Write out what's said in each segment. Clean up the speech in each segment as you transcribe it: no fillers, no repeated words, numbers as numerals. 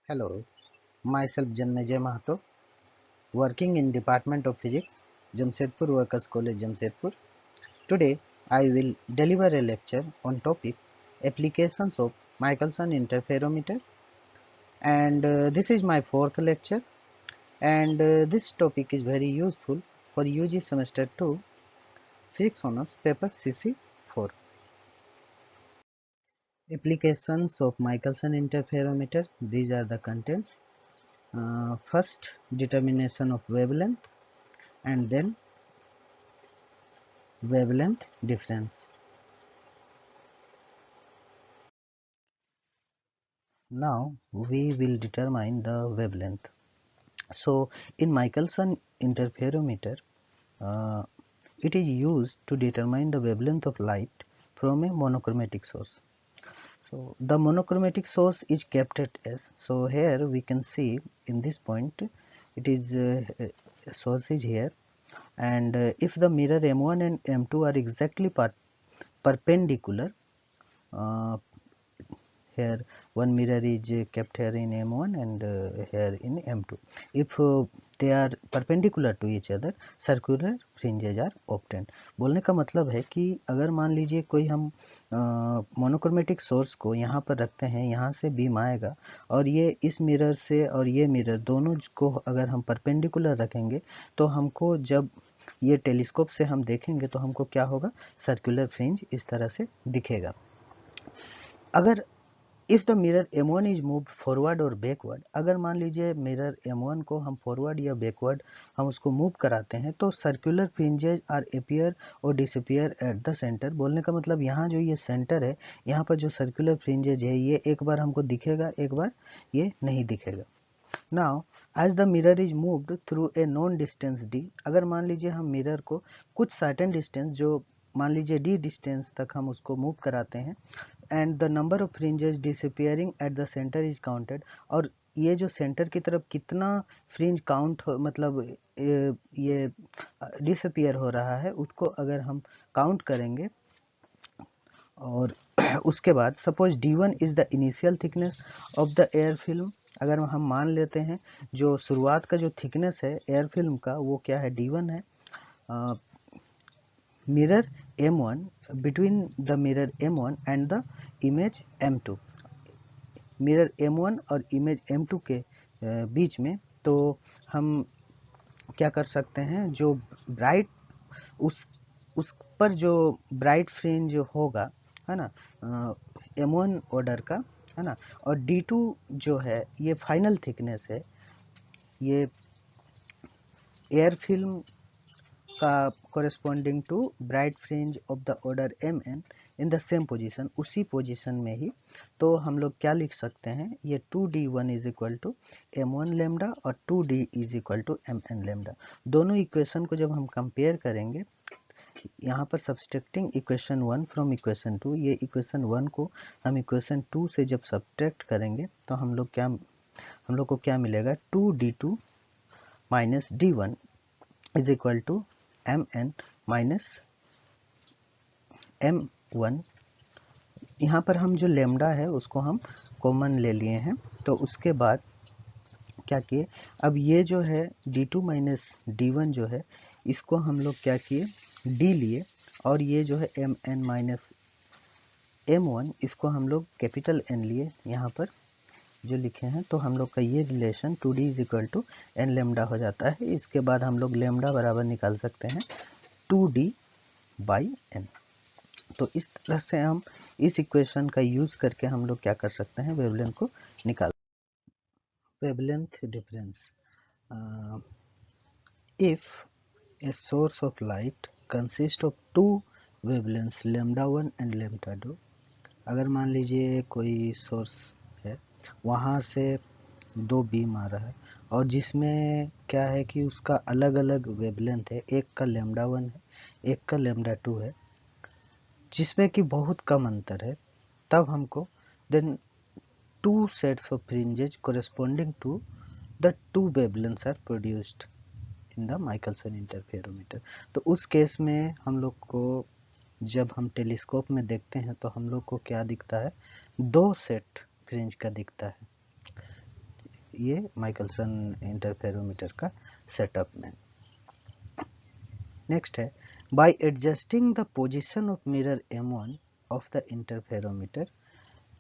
Hello, myself Janmejay Mahato, working in Department of Physics, Jamshedpur Workers College, Jamshedpur. Today, I will deliver a lecture on topic Applications of Michelson Interferometer, and this is my fourth lecture, and this topic is very useful for UG Semester 2 Physics Honours Paper CC4. Applications of Michelson Interferometer, these are the contents. First, determination of wavelength, and then wavelength difference. Now we will determine the wavelength. So in Michelson interferometer, it is used to determine the wavelength of light from a monochromatic source. So the monochromatic source is kept at S. So here we can see in this point it is source is here, and if the mirror M1 and M2 are exactly perpendicular, uh, here one mirror is kept here in M1 and here in M2. If they are perpendicular to each other, circular fringes are obtained. बोलने का मतलब है कि अगर मान लीजिए कोई हम मोनोक्रोमेटिक सोर्स को यहाँ पर रखते हैं, यहाँ से बीम आएगा और ये इस मिरर से और ये मिरर दोनों को अगर हम परपेंडिकुलर रखेंगे तो हमको जब ये टेलीस्कोप से हम देखेंगे तो हमको क्या होगा, सर्कुलर फ्रिंज इस तरह से दिखेगा. अगर if the mirror M1 is move forward और बैकवर्ड, अगर मान लीजिए मिरर M1 को हम फॉरवर्ड या बैकवर्ड हम उसको मूव कराते हैं तो सर्कुलर फ्रिंजेज आर अपीयर और डिसअपीयर एट द सेंटर. बोलने का मतलब यहाँ जो ये सेंटर है, यहाँ पर जो सर्कुलर फ्रिंजेज है ये एक बार हमको दिखेगा, एक बार ये नहीं दिखेगा. Now as the mirror is moved through a known distance d, अगर मान लीजिए हम मिरर को कुछ सर्टेन डिस्टेंस, जो मान लीजिए d डिस्टेंस तक हम उसको मूव कराते हैं, and the number of fringes disappearing eight the centre is counted, और ये जो सेंटर की तरफ कितना फ्रिंज काउंट हो, मतलब ये डिसअपीयर हो रहा है, उसको अगर हम काउंट करेंगे और उसके बाद suppose d1 is the initial thickness of the air film, अगर हम मान लेते हैं जो शुरुआत का जो थिकनेस है एयर फिल्म का वो क्या है, d1 है. Mirror M1, between the mirror M1 and the image M2, mirror M1 और इमेज M2 के बीच में, तो हम क्या कर सकते हैं, जो ब्राइट उस पर जो ब्राइट फ्रिंज होगा, है ना, M1 ऑर्डर का, है ना, और D2 जो है ये फाइनल थिकनेस है, ये एयर फिल्म का corresponding to bright fringe of the order Mn in the same position, उसी पोजीशन में ही. तो हम लोग क्या लिख सकते हैं, ये 2d1 is equal to m1 lambda और 2d is equal to mn lambda. दोनों इक्वेशन को जब हम कंपेयर करेंगे, यहाँ पर सब्सट्रैक्टिंग इक्वेशन 1 फ्रॉम इक्वेशन 2, ये इक्वेशन 1 को हम इक्वेशन 2 से जब सब्ट्रैक्ट करेंगे तो हम लोग को क्या मिलेगा, 2d2 minus d1 is equal to mn minus m1. यहाँ पर हम जो लेमडा है उसको हम कॉमन ले लिए हैं. तो उसके बाद क्या किए, अब ये जो है d2 माइनस d1 जो है इसको हम लोग क्या किए, d लिए, और ये जो है mn माइनस m1 इसको हम लोग कैपिटल N लिए यहाँ पर जो लिखे हैं. तो हम लोग का ये relation 2d is equal to n lambda हो जाता है. इसके बाद हम लोग लेमडा बराबर निकाल सकते हैं 2d बाई n. तो इस तरह से हम इस इक्वेशन का यूज करके हम लोग क्या कर सकते हैं, वेवलेंथ को निकाल. Wavelength difference, if a source of light consist of two wavelengths lambda 1 and lambda 2, अगर मान लीजिए कोई सोर्स है, वहाँ से दो बीम आ रहा है और जिसमें क्या है कि उसका अलग अलग वेवलेंथ है, एक का लैम्डा 1 है, एक का लैम्डा 2 है, जिसमें कि बहुत कम अंतर है, तब हमको then two sets of fringes corresponding to the two wavelengths are produced in the Michelson interferometer. तो उस केस में हम लोग को जब हम टेलीस्कोप में देखते हैं तो हम लोग को क्या दिखता है, दो सेट फ्रिंज का दिखता है. ये माइकलसन इंटरफेरोमीटर का सेटअप में। नेक्स्ट है bye adjusting the position of mirror M1 of the interferometer.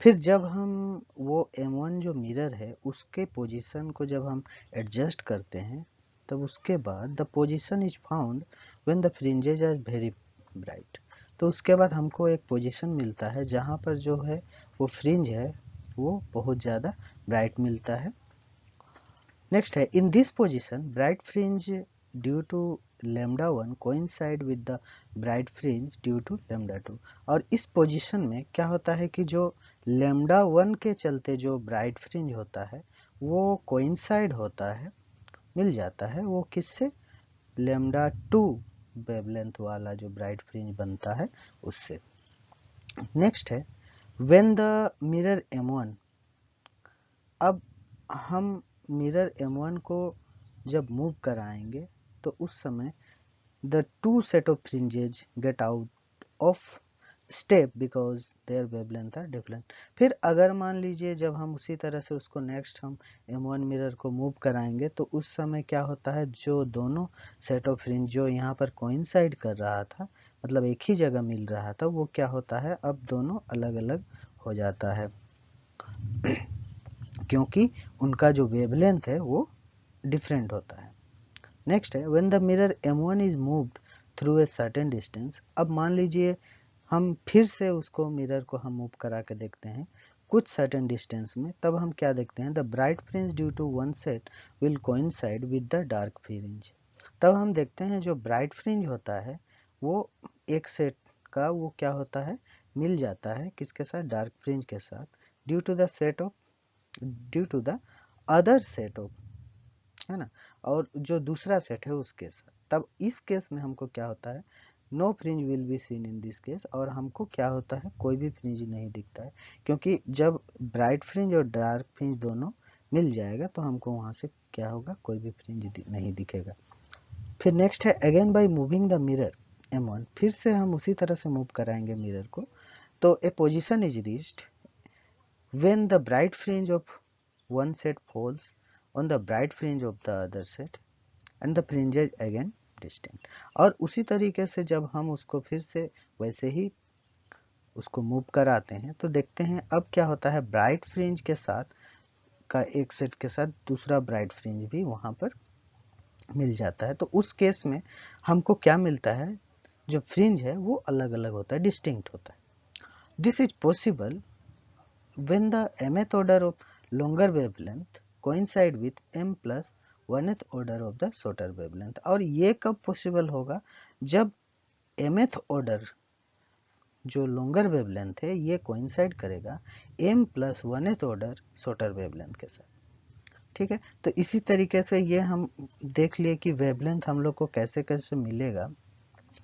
फिर जब हम वो M1 जो मिरर है उसके पोजीशन को जब हम एडजस्ट करते हैं तब उसके बाद the position is found when the fringes are very bright. तो उसके बाद हमको एक पोजीशन मिलता है जहाँ पर जो है वो फ्रिंज है वो बहुत ज़्यादा ब्राइट मिलता है। नेक्स्ट है in this position bright fringe due to lambda 1 coincide with the bright fringe due to lambda 2। और इस पोजीशन में क्या होता है कि जो लैम्डा 1 के चलते जो ब्राइट फ्रिंज होता है वो कोइंसाइड होता है, मिल जाता है वो किससे, लैम्डा 2 वेवलेंथ वाला जो ब्राइट फ्रिंज बनता है उससे। नेक्स्ट है व्हेन द मिरर M1, अब हम मिरर M1 को जब मूव कराएंगे तो उस समय the two set of fringes get out of step because their wavelength are different. फिर अगर मान लीजिए जब हम उसी तरह से उसको नेक्स्ट हम M1 मिरर को मूव कराएंगे तो उस समय क्या होता है, जो दोनों सेट ऑफ फ्रिंज जो यहाँ पर कोइंसाइड कर रहा था, मतलब एक ही जगह मिल रहा था, वो क्या होता है अब दोनों अलग अलग हो जाता है क्योंकि उनका जो वेवलेंथ है वो डिफरेंट होता है। नेक्स्ट है when the mirror M1 is moved through a certain distance. अब मान लीजिए हम फिर से उसको मिरर को हम मूव करा के देखते हैं कुछ सर्टेन डिस्टेंस में, तब हम क्या देखते हैं, the bright fringe due to one set will coincide with the dark fringe. तब हम देखते हैं जो ब्राइट फ्रिंज होता है वो एक सेट का वो क्या होता है, मिल जाता है किसके साथ, डार्क फ्रिंज के साथ, due to the other set of, है ना, और जो दूसरा सेट है उसके साथ। तब इस केस में हमको क्या होता है, no fringe will be seen in this case, और हमको क्या होता है कोई भी फ्रिंज नहीं दिखता है, क्योंकि जब ब्राइट फ्रिंज और डार्क फ्रिंज दोनों मिल जाएगा तो हमको वहाँ से क्या होगा, कोई भी फ्रिंज नहीं दिखेगा। फिर नेक्स्ट है again by moving the mirror M1, फिर से हम उसी तरह से मूव कराएंगे मिरर को, तो a position is reached when the bright fringe of one set falls on the bright fringe of the other set and the fringes again distant। और उसी तरीके से जब हम उसको फिर से वैसे ही उसको मूव कराते हैं तो देखते हैं अब क्या होता है, ब्राइट फ्रिंज के साथ का एक सेट के साथ दूसरा ब्राइट फ्रिंज भी वहां पर मिल जाता है। तो उस केस में हमको क्या मिलता है, जो फ्रिंज है वो अलग अलग होता है, डिस्टिंक्ट होता है। This is possible when the mth order of longer wavelength coincide with m plus 1th order of the shorter wavelength। और ये कब पॉसिबल होगा, जब mth order जो longer wavelength है ये coincide करेगा m plus 1th order shorter wavelength के साथ। ठीक है, तो इसी तरीके से ये हम देख लिए कि वेवलेंथ हम लोग को कैसे कैसे मिलेगा,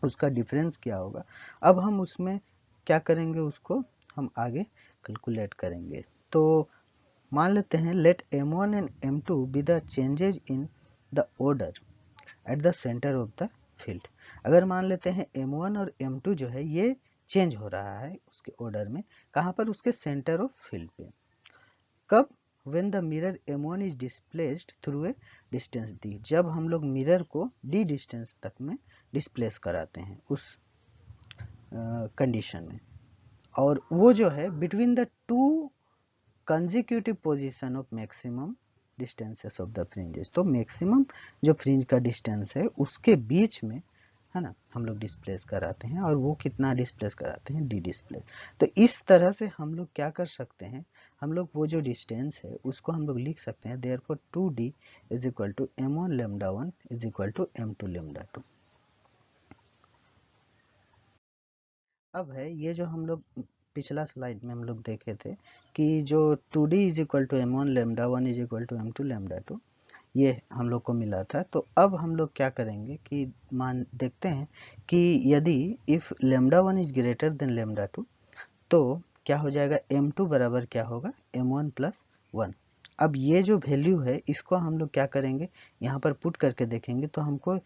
उसका डिफरेंस क्या होगा। अब हम उसमें क्या करेंगे, उसको हम आगे कैलकुलेट करेंगे। तो मान लेते हैं let M1 and M2 be the changes in the order at the centre of the field. अगर मान लेते हैं M1 और M2 जो है ये चेंज हो रहा है उसके ऑर्डर में, कहाँ पर, उसके सेंटर ऑफ फील्ड पे। कब, when the mirror M1 is displaced through a distance d, जब हम लोग मिरर को d डिस्टेंस तक में डिस्प्लेस कराते हैं उस कंडीशन में, और वो जो है between the two consecutive position of maximum distances of the fringes. तो मैक्सिमम जो फ्रिंज का डिस्टेंस है उसके बीच में, है ना, हम लोग डिस्प्लेस कराते हैं, और वो कितना डिस्प्लेस कराते हैं, डी डिस्प्लेस। तो इस तरह से हम लोग क्या कर सकते हैं, हम लोग वो जो डिस्टेंस है उसको हम लोग लिख सकते हैं therefore 2d is equal to m1 lambda 1 is equal to m2 lambda 2। अब है ये जो हम लोग पिछला स्लाइड में हम लोग देखे थे कि जो 2d is equal to m1 lambda 1 is equal to m2 lambda 2 ये हम लोग को मिला था। तो अब हम लोग क्या करेंगे कि मान देखते हैं कि यदि if lambda 1 is greater than lambda 2 तो क्या हो जाएगा, m2 बराबर क्या होगा, m1 प्लस 1। अब ये जो वैल्यू है इसको हम लोग क्या करेंगे, यहाँ पर पुट करके देखेंगे तो हमको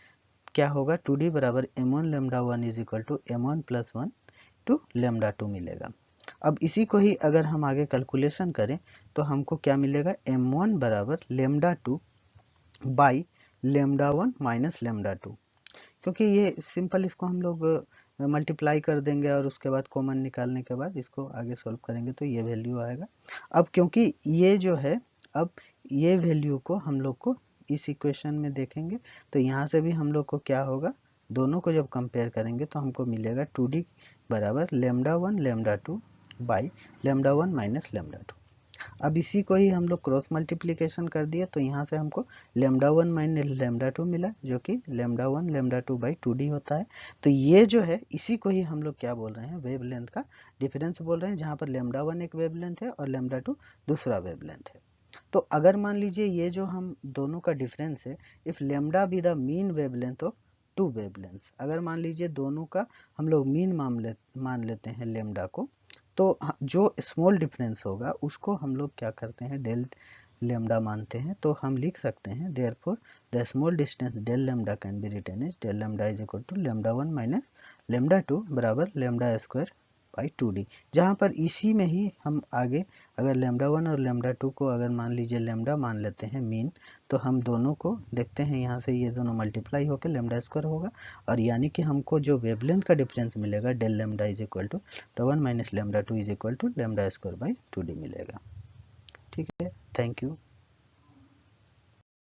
क्या होगा, 2d बराबर m1 lambda 1 is equal to m1 plus 1 to lambda 2 मिलेगा। अब इसी को ही अगर हम आगे कैलकुलेशन करें तो हमको क्या मिलेगा, m1 बराबर λ2 बाई λ1 माइनस λ2, क्योंकि ये सिंपल, इसको हम लोग मल्टीप्लाई कर देंगे और उसके बाद कॉमन निकालने के बाद इसको आगे सॉल्व करेंगे तो ये वैल्यू आएगा। अब क्योंकि ये जो है, अब ये वैल्यू को हम लोग को इस इक्वेशन में देखेंगे तो यहाँ से भी हम लोग को क्या होगा, दोनों को जब कंपेयर करेंगे तो हमको मिलेगा 2d बराबर λ1 λ2 बाई λ1 माइनस λ2। अब इसी को ही हम लोग क्रॉस मल्टीप्लिकेशन कर दिए तो यहाँ से हमको λ1 माइनस λ2 मिला, जो कि λ1 λ2 बाई 2d होता है। तो ये जो है इसी को ही हम लोग क्या बोल रहे हैं, वेवलेंथ का डिफरेंस बोल रहे हैं, जहाँ पर λ1 एक वेवलेंथ है और λ2 दूसरा वेवलेंथ है। तो अगर मान लीजिए ये जो हम दोनों का डिफरेंस है, if lambda be the mean wavelength of two wavelengths, अगर मान लीजिए दोनों का हम लोग मीन मान लेते हैं लैम्डा को, तो जो स्मॉल डिफरेंस होगा उसको हम लोग क्या करते हैं, डेल लैम्डा मानते हैं। तो हम लिख सकते हैं therefore the small distance del lambda can be written as del lambda is equal to λ1 minus λ2 बराबर लैम्डा स्क्वायर बाई 2d। जहाँ पर इसी में ही हम आगे अगर λ1 और λ2 को अगर मान लीजिए लैम्डा मान लेते हैं मीन, तो हम दोनों को देखते हैं यहाँ से ये दोनों मल्टीप्लाई होकर लैम्डा स्क्वायर होगा, और यानी कि हमको जो वेवलेंथ का डिफरेंस मिलेगा del lambda is equal to λ1 minus λ2 is equal to lambda square by 2d मिलेगा। ठीक है, थैंक यू।